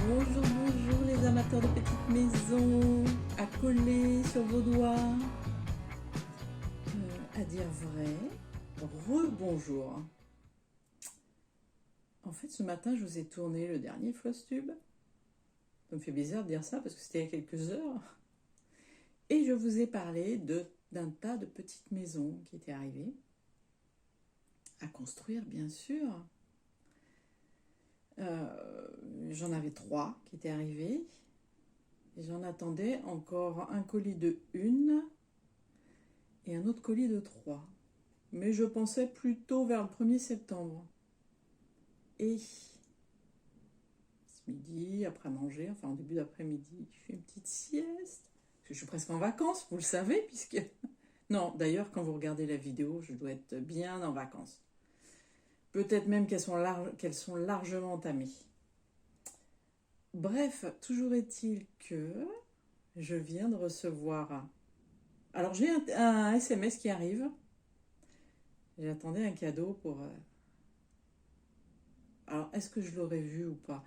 Bonjour, bonjour les amateurs de petites maisons, à coller sur vos doigts, à dire vrai, rebonjour. En fait, ce matin, je vous ai tourné le dernier Flosstube. Ça me fait bizarre de dire ça parce que c'était il y a quelques heures. Et je vous ai parlé d'un tas de petites maisons qui étaient arrivées, à construire bien sûr. J'en avais 3 qui étaient arrivées. Et j'en attendais encore un colis de 1 et un autre colis de 3. Mais je pensais plutôt vers le 1er septembre. Et ce midi, après manger, enfin en début d'après-midi, je fais une petite sieste. Parce que je suis presque en vacances, vous le savez, puisque... Non, d'ailleurs, quand vous regardez la vidéo, je dois être bien en vacances. Peut-être même qu'elles sont largement entamées. Bref, toujours est-il que je viens de recevoir... Alors, j'ai un SMS qui arrive. J'attendais un cadeau pour... Alors, est-ce que je l'aurais vu ou pas?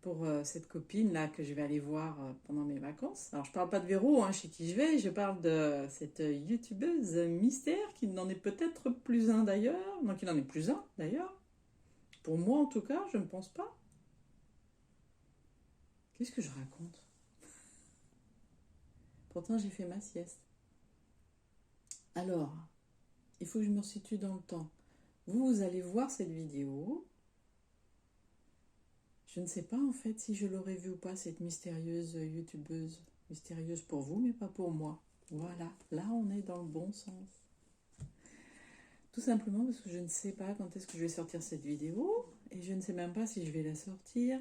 Pour cette copine-là que je vais aller voir pendant mes vacances. Alors, je parle pas de Véro, hein, chez qui je parle de cette youtubeuse mystère, qui n'en est peut-être plus un d'ailleurs. Non, qui n'en est plus un d'ailleurs. Pour moi, en tout cas, je ne pense pas. Qu'est-ce que je raconte? Pourtant, j'ai fait ma sieste. Alors, il faut que je me situe dans le temps. Vous allez voir cette vidéo. Je ne sais pas en fait si je l'aurais vue ou pas, cette mystérieuse youtubeuse. Mystérieuse pour vous, mais pas pour moi. Voilà, là on est dans le bon sens. Tout simplement parce que je ne sais pas quand est-ce que je vais sortir cette vidéo. Et je ne sais même pas si je vais la sortir.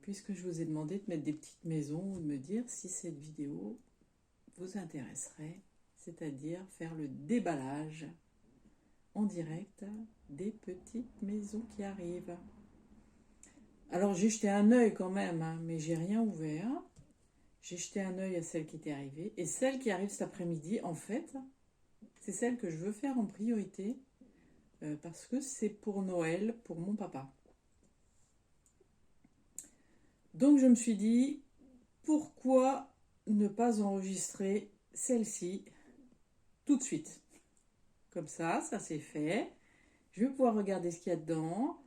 Puisque je vous ai demandé de mettre des petites maisons ou de me dire si cette vidéo vous intéresserait. C'est-à-dire faire le déballage en direct des petites maisons qui arrivent. Alors j'ai jeté un œil quand même, hein, mais j'ai rien ouvert. J'ai jeté un œil à celle qui était arrivée. Et celle qui arrive cet après-midi, en fait, c'est celle que je veux faire en priorité. Parce que c'est pour Noël, pour mon papa. Donc je me suis dit, pourquoi ne pas enregistrer celle-ci tout de suite? Comme ça c'est fait. Je vais pouvoir regarder ce qu'il y a dedans.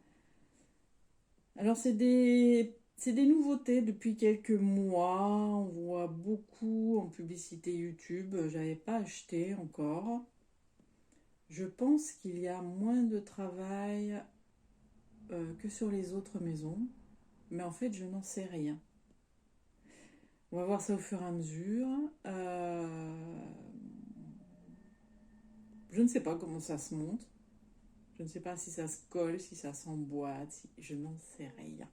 Alors c'est des nouveautés depuis quelques mois. On voit beaucoup en publicité YouTube. J'avais pas acheté encore. Je pense qu'il y a moins de travail que sur les autres maisons. Mais en fait, je n'en sais rien. On va voir ça au fur et à mesure. Je ne sais pas comment ça se monte. Je ne sais pas si ça se colle, si ça s'emboîte. Je n'en sais rien.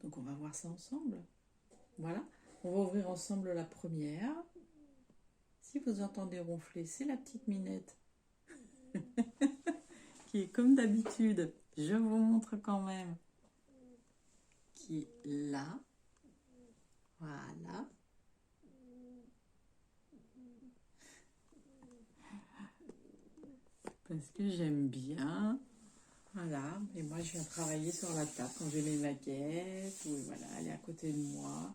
Donc on va voir ça ensemble. Voilà. On va ouvrir ensemble la première. Si vous entendez ronfler, c'est la petite Minette. Qui est comme d'habitude. Je vous montre quand même. Qui est là. Voilà. Parce que j'aime bien. Voilà. Et moi, je viens travailler sur la table quand j'ai mes maquettes. Ou voilà, elle est à côté de moi.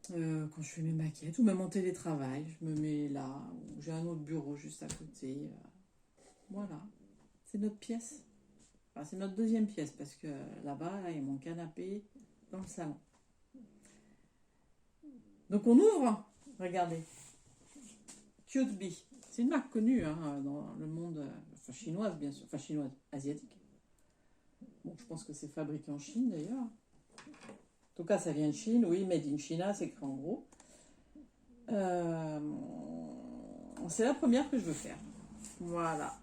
Quand je fais mes maquettes ou même en télétravail, je me mets là. Ou j'ai un autre bureau juste à côté. Voilà. C'est notre pièce. Enfin, c'est notre deuxième pièce parce que là-bas, il y a mon canapé dans le salon. Donc on ouvre. Regardez. Cute Bee. C'est une marque connue hein, dans le monde, enfin chinoise bien sûr, enfin chinoise, asiatique. Bon, je pense que c'est fabriqué en Chine d'ailleurs. En tout cas, ça vient de Chine, oui, Made in China, c'est écrit en gros. C'est la première que je veux faire. Voilà.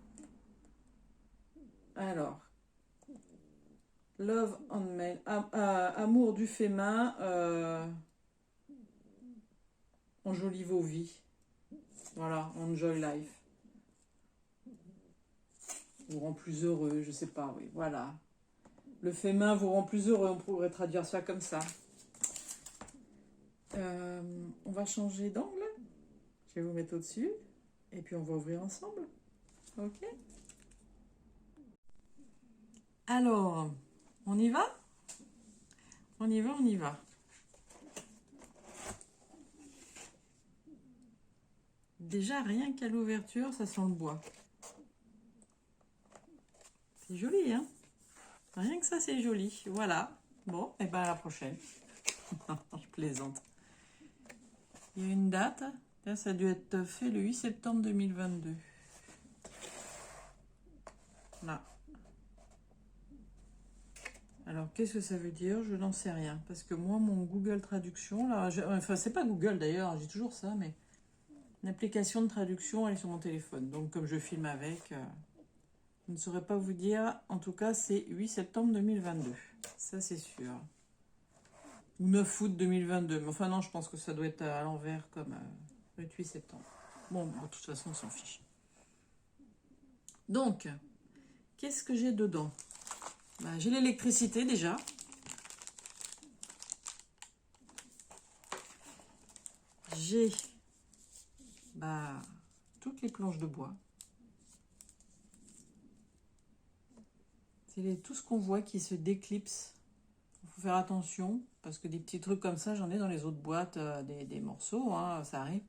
Alors, Love Handmade, amour du fait main, enjolive vos vies. Voilà, enjoy life. Vous rend plus heureux, je sais pas, oui, voilà. Le fait main vous rend plus heureux, on pourrait traduire ça comme ça. On va changer d'angle. Je vais vous mettre au-dessus. Et puis on va ouvrir ensemble. Ok? Alors, on y va? On y va, on y va. Déjà, rien qu'à l'ouverture, ça sent le bois. C'est joli, hein? Rien que ça, c'est joli. Voilà. Bon, et ben à la prochaine. Je plaisante. Il y a une date. Là, ça a dû être fait le 8 septembre 2022. Là. Alors, qu'est-ce que ça veut dire? Je n'en sais rien. Parce que moi, mon Google Traduction, là, enfin, c'est pas Google d'ailleurs, j'ai toujours ça, mais une application de traduction, elle est sur mon téléphone. Donc, comme je filme avec, je ne saurais pas vous dire. En tout cas, c'est 8 septembre 2022. Ça, c'est sûr. Ou 9 août 2022. Mais enfin, non, je pense que ça doit être à l'envers, comme le 8 septembre. Bon, de toute façon, on s'en fiche. Donc, qu'est-ce que j'ai dedans? Bah, j'ai l'électricité déjà. J'ai toutes les planches de bois. C'est tout ce qu'on voit qui se déclipse. Il faut faire attention, parce que des petits trucs comme ça, j'en ai dans les autres boîtes, des morceaux, hein, ça arrive.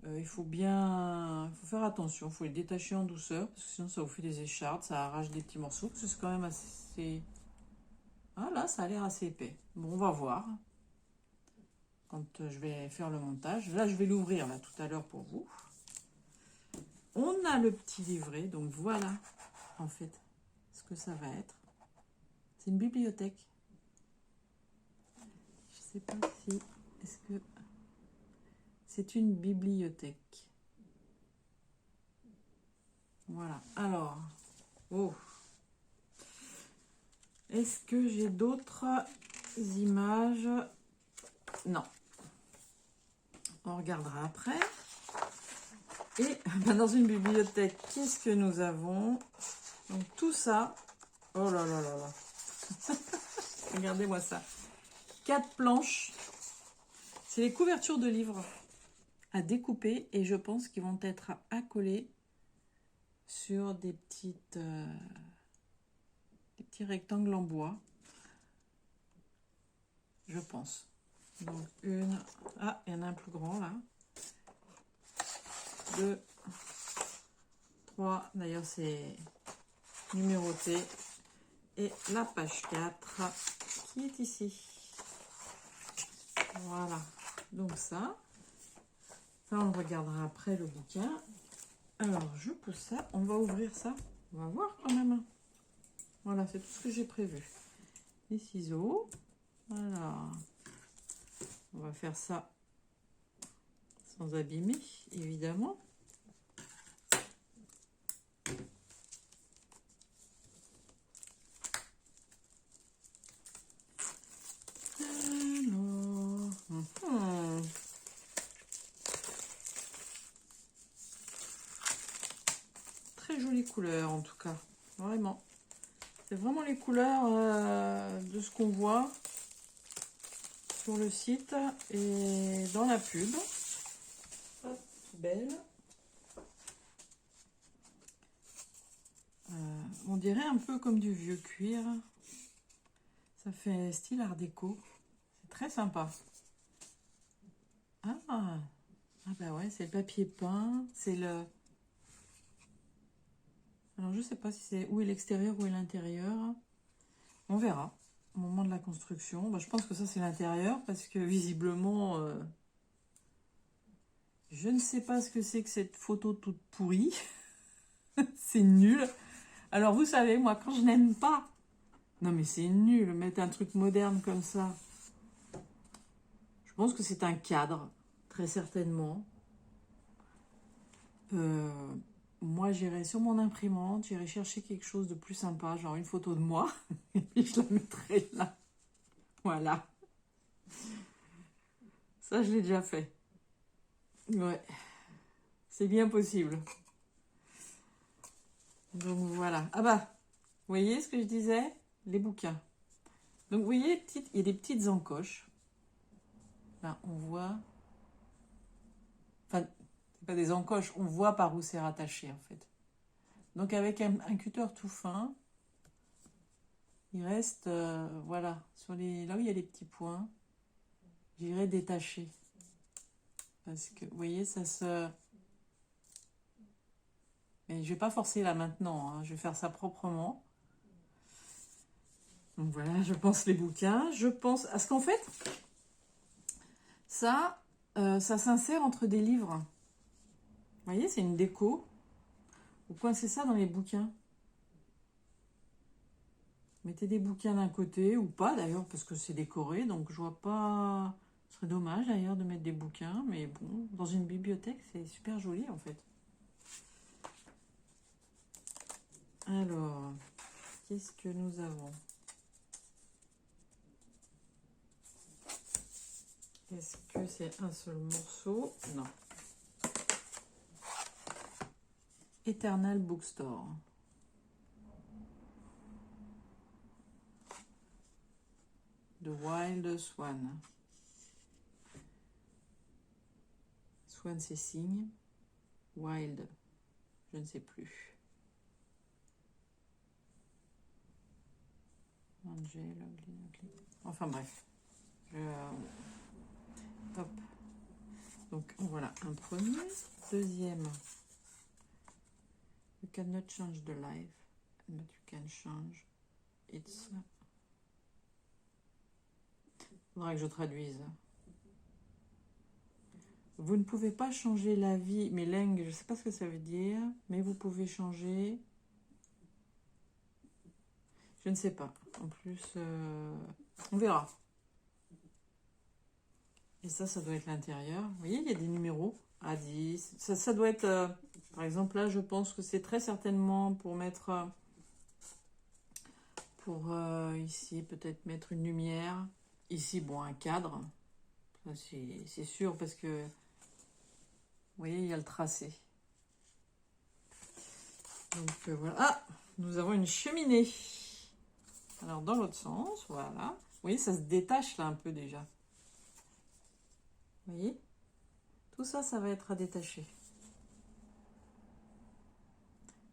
Il faut faire attention, il faut les détacher en douceur, parce que sinon ça vous fait des échardes, ça arrache des petits morceaux, parce que c'est quand même assez... Ah là, ça a l'air assez épais. Bon, on va voir quand je vais faire le montage. Là, je vais l'ouvrir là tout à l'heure pour vous. On a le petit livret, donc voilà en fait ce que ça va être. C'est une bibliothèque. Je sais pas si... Est-ce que... C'est une bibliothèque. Voilà. Alors... Oh. Est-ce que j'ai d'autres images? Non. On regardera après. Et dans une bibliothèque, qu'est-ce que nous avons? Donc tout ça... Oh là là là là. Regardez-moi ça. 4 planches. C'est les couvertures de livres à découper et je pense qu'ils vont être à coller sur des petits rectangles en bois. Je pense. Donc une... Ah, il y en a un plus grand là. 2, 3. D'ailleurs, c'est numéroté. Et la page 4 qui est ici. Voilà. Donc ça on le regardera après le bouquin. Alors, je pousse ça. On va ouvrir ça. On va voir quand même. Voilà, c'est tout ce que j'ai prévu. Les ciseaux. Voilà. On va faire ça sans abîmer, évidemment. Alors, très jolie couleur en tout cas, vraiment. C'est vraiment les couleurs de ce qu'on voit sur le site et dans la pub. Hop, belle. On dirait un peu comme du vieux cuir. Ça fait style art déco. C'est très sympa. Ah bah ouais, c'est le papier peint. C'est le... Alors je sais pas si c'est où est l'extérieur, où est l'intérieur. On verra au moment de la construction. Bah, je pense que ça c'est l'intérieur parce que visiblement... je ne sais pas ce que c'est que cette photo toute pourrie. C'est nul. Alors vous savez, moi quand je n'aime pas... Non mais c'est nul, mettre un truc moderne comme ça. Je pense que c'est un cadre, très certainement. Moi j'irai sur mon imprimante, j'irai chercher quelque chose de plus sympa, genre une photo de moi, et puis je la mettrai là. Voilà. Ça je l'ai déjà fait. Ouais, c'est bien possible. Donc voilà. Ah bah, vous voyez ce que je disais? Les bouquins. Donc vous voyez, il y a des petites encoches. Là, on voit... Enfin, c'est pas des encoches, on voit par où c'est rattaché en fait. Donc avec un cutter tout fin, Il reste, voilà, sur là où il y a les petits points, j'irai détacher. Parce que, vous voyez, ça se... Mais je vais pas forcer là maintenant, hein, je vais faire ça proprement. Donc voilà, je pense les bouquins. Je pense... Parce qu'en fait, ça s'insère entre des livres. Vous voyez, c'est une déco. Vous coincez ça dans les bouquins. Mettez des bouquins d'un côté, ou pas d'ailleurs, parce que c'est décoré, donc je vois pas... Ce serait dommage d'ailleurs de mettre des bouquins, mais bon, dans une bibliothèque, c'est super joli en fait. Alors, qu'est-ce que nous avons? Est-ce que c'est un seul morceau? Non. Eternal Bookstore. The Wild Swan. Swan, c'est cygne. Wild, je ne sais plus. Angel, enfin bref. Hop. Donc voilà, un premier. Deuxième. You cannot change the life, but you can change its... Il faudra que je traduise. Vous ne pouvez pas changer la vie, mais langue, je ne sais pas ce que ça veut dire, mais vous pouvez changer... Je ne sais pas. En plus, on verra. Et ça doit être l'intérieur. Vous voyez, il y a des numéros à 10. Ça doit être... par exemple, là, je pense que c'est très certainement pour mettre... ici, peut-être mettre une lumière. Ici, bon, un cadre. C'est sûr parce que... Vous voyez, il y a le tracé. Donc, voilà. Ah, nous avons une cheminée. Alors, dans l'autre sens, voilà. Vous voyez, ça se détache là un peu déjà. Vous voyez? Tout ça, ça va être à détacher.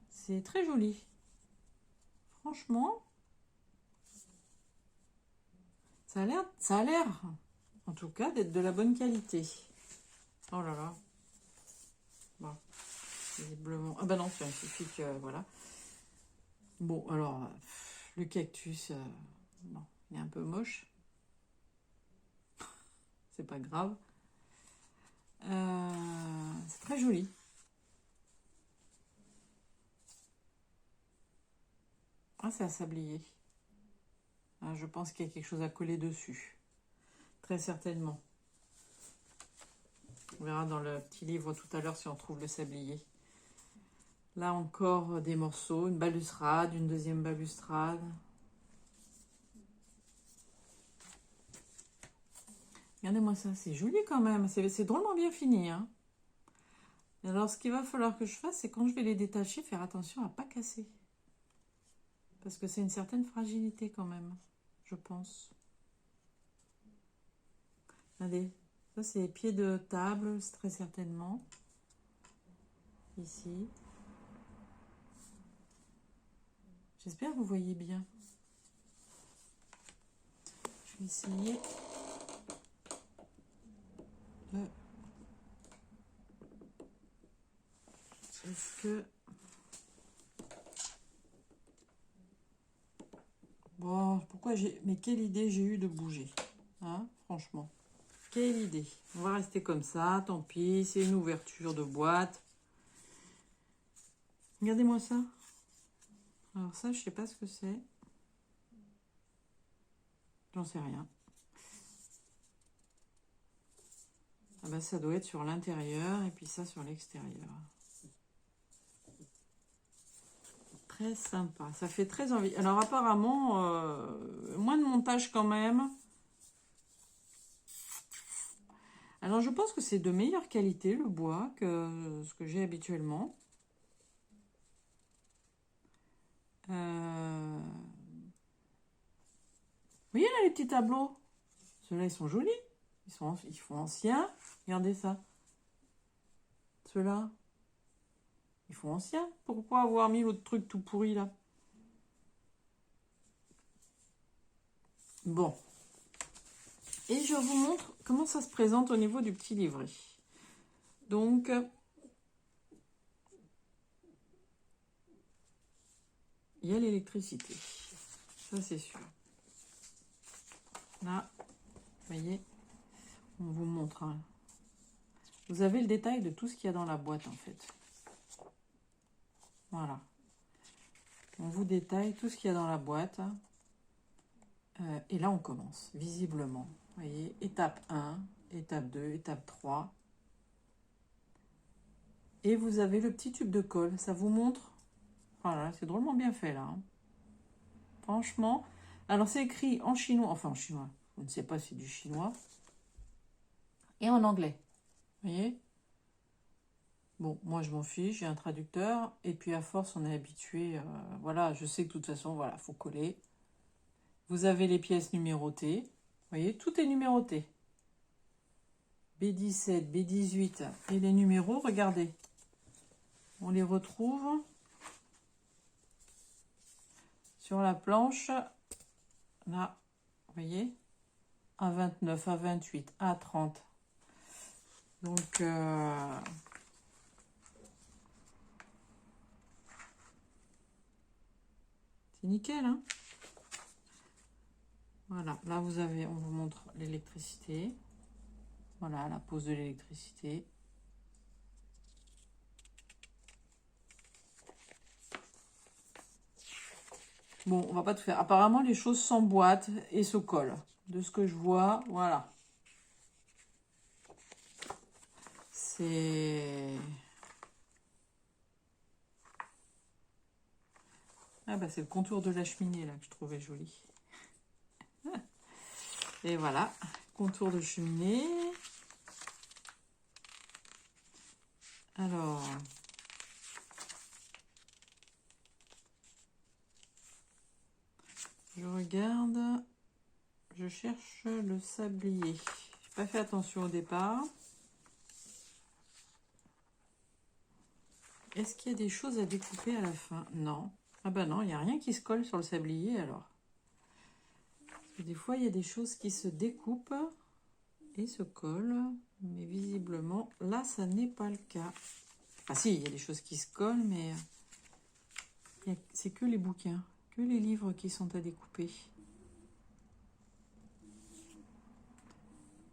C'est très joli. Franchement, ça a l'air, en tout cas, d'être de la bonne qualité. Oh là là. Bon, visiblement. Ah bah non, ça suffit que, voilà. Bon, alors, le cactus, bon, il est un peu moche. C'est pas grave. C'est très joli. Ah, c'est à sablier. Ah, je pense qu'il y a quelque chose à coller dessus. Très certainement. On verra dans le petit livre tout à l'heure si on trouve le sablier. Là encore des morceaux, une balustrade, une deuxième balustrade. Regardez-moi ça, c'est joli quand même. C'est drôlement bien fini. Hein. Et alors, ce qu'il va falloir que je fasse, c'est quand je vais les détacher, faire attention à ne pas casser. Parce que c'est une certaine fragilité quand même, je pense. Regardez, ça c'est pieds de table, très certainement. Ici. J'espère que vous voyez bien. Je vais essayer de... Est-ce que... Bon, pourquoi j'ai... Mais quelle idée j'ai eu de bouger. Hein, franchement. Quelle idée. On va rester comme ça, tant pis. C'est une ouverture de boîte. Regardez-moi ça. Alors ça, je sais pas ce que c'est. J'en sais rien. Ah bah ça doit être sur l'intérieur et puis ça sur l'extérieur. Très sympa. Ça fait très envie. Alors apparemment, moins de montage quand même. Alors je pense que c'est de meilleure qualité le bois que ce que j'ai habituellement. Vous voyez là les petits tableaux? Ceux-là ils sont jolis. Ils font anciens. Regardez ça. Ceux-là. Ils font anciens. Pourquoi avoir mis l'autre truc tout pourri là? Bon. Et je vous montre comment ça se présente au niveau du petit livret. Donc, il y a l'électricité. Ça, c'est sûr. Là, vous voyez, on vous montre. Hein. Vous avez le détail de tout ce qu'il y a dans la boîte, en fait. Voilà. On vous détaille tout ce qu'il y a dans la boîte. Et là, on commence, visiblement. Vous voyez, étape 1, étape 2, étape 3. Et vous avez le petit tube de colle. Ça vous montre. Voilà, c'est drôlement bien fait, là. Hein. Franchement. Alors, c'est écrit en chinois. Enfin, en chinois. Je ne sais pas si c'est du chinois. Et en anglais. Vous voyez? Bon, moi, je m'en fiche. J'ai un traducteur. Et puis, à force, on est habitué. Voilà, je sais que de toute façon, voilà, il faut coller. Vous avez les pièces numérotées. Vous voyez, tout est numéroté. B17, B18 et les numéros, regardez. On les retrouve sur la planche. Là, vous voyez, A29, A28, A30. Donc, c'est nickel, hein? Voilà, là vous avez, on vous montre l'électricité. Voilà, la pose de l'électricité. Bon, on va pas tout faire. Apparemment, les choses s'emboîtent et se collent. De ce que je vois, voilà. C'est... Ah bah c'est le contour de la cheminée là que je trouvais joli. Et voilà, contour de cheminée. Alors... Je regarde, je cherche le sablier. J'ai pas fait attention au départ. Est-ce qu'il y a des choses à découper à la fin? Non. Ah bah non, il n'y a rien qui se colle sur le sablier alors. Parce que des fois, il y a des choses qui se découpent et se collent. Mais visiblement, là, ça n'est pas le cas. Ah si, il y a des choses qui se collent, mais c'est que les bouquins, que les livres qui sont à découper.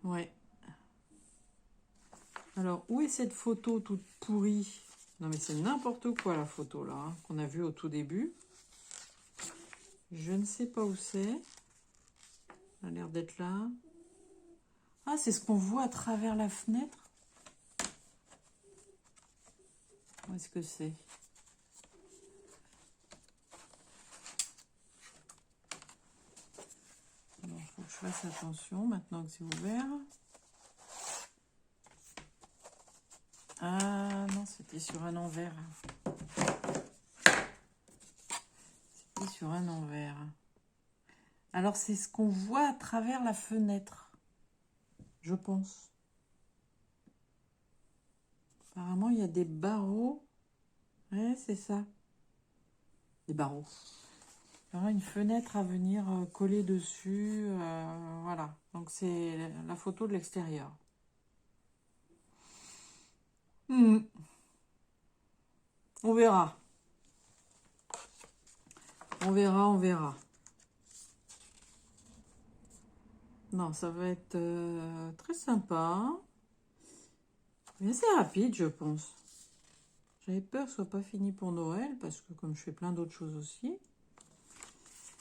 Ouais. Alors, où est cette photo toute pourrie? Non, mais c'est n'importe quoi, la photo, là, hein, qu'on a vue au tout début. Je ne sais pas où c'est. Ça a l'air d'être là. Ah, c'est ce qu'on voit à travers la fenêtre. Où est-ce que c'est? Alors, il faut que je fasse attention, maintenant que c'est ouvert. Ah, non, c'était sur un envers. C'était sur un envers. Alors, c'est ce qu'on voit à travers la fenêtre. Je pense. Apparemment, il y a des barreaux. Ouais, c'est ça. Des barreaux. Il y aura une fenêtre à venir coller dessus. Voilà. Donc, c'est la photo de l'extérieur. On verra. On verra, on verra. Non, ça va être très sympa. Mais c'est rapide, je pense. J'avais peur que ce soit pas fini pour Noël, parce que comme je fais plein d'autres choses aussi,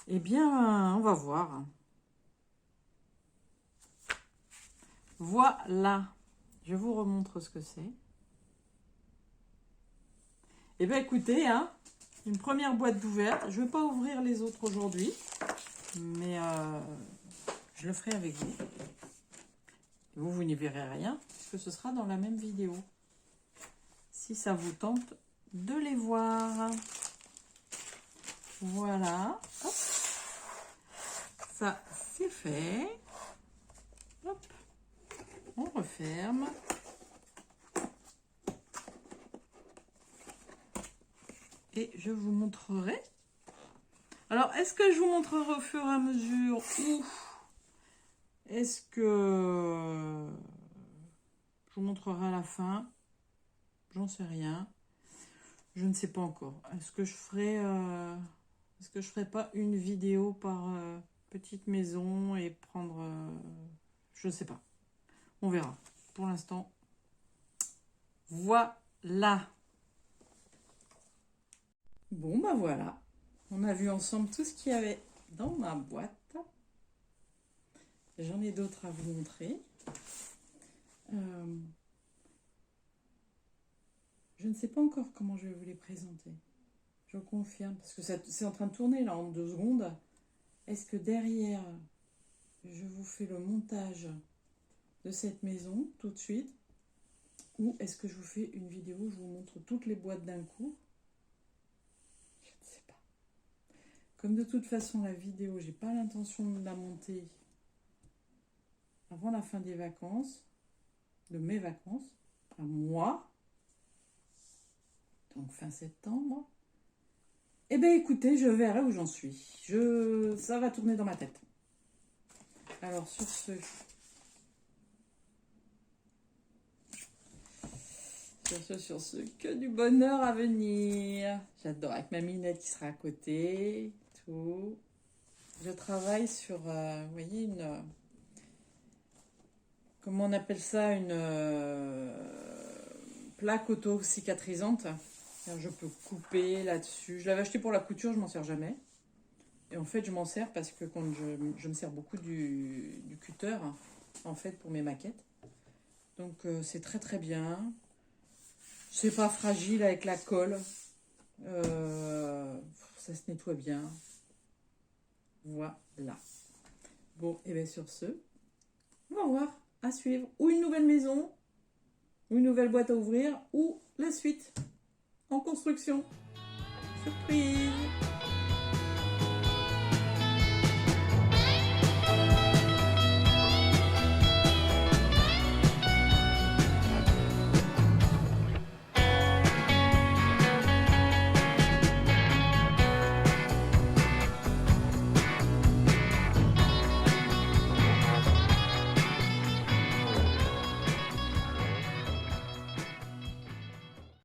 eh bien, on va voir. Voilà. Je vous remontre ce que c'est. Eh bien, écoutez, hein, une première boîte d'ouverte. Je ne vais pas ouvrir les autres aujourd'hui, mais je le ferai avec vous. Vous n'y verrez rien, puisque ce sera dans la même vidéo. Si ça vous tente de les voir. Voilà. Hop. Ça, c'est fait. Hop. On referme. Et je vous montrerai Alors, est-ce que je vous montrerai au fur et à mesure ou est-ce que je vous montrerai à la fin? J'en sais rien. Je ne sais pas encore. Est-ce que je ferai pas une vidéo par petite maison et prendre... je ne sais pas. On verra. Pour l'instant, voilà. Bon, bah voilà. On a vu ensemble tout ce qu'il y avait dans ma boîte. J'en ai d'autres à vous montrer. Je ne sais pas encore comment je vais vous les présenter. Je confirme, parce que c'est en train de tourner là en 2 secondes. Est-ce que derrière, je vous fais le montage de cette maison tout de suite? Ou est-ce que je vous fais une vidéo où je vous montre toutes les boîtes d'un coup? Je ne sais pas. Comme de toute façon, la vidéo, j'ai pas l'intention de la monter avant la fin des vacances, de mes vacances, à moi, donc fin septembre. Eh bien écoutez, je verrai où j'en suis. Ça va tourner dans ma tête. Alors sur ce, que du bonheur à venir. J'adore, avec ma minette qui sera à côté, tout. Je travaille sur, vous voyez, comment on appelle ça, une plaque auto-cicatrisante. Alors, je peux couper là-dessus. Je l'avais acheté pour la couture, je m'en sers jamais. Et en fait, je m'en sers parce que quand je me sers beaucoup du cutter, en fait, pour mes maquettes. Donc, c'est très très bien. C'est pas fragile avec la colle. Ça se nettoie bien. Voilà. Bon, et bien sur ce, on va voir, à suivre. Ou une nouvelle maison, ou une nouvelle boîte à ouvrir, ou la suite en construction. Surprise!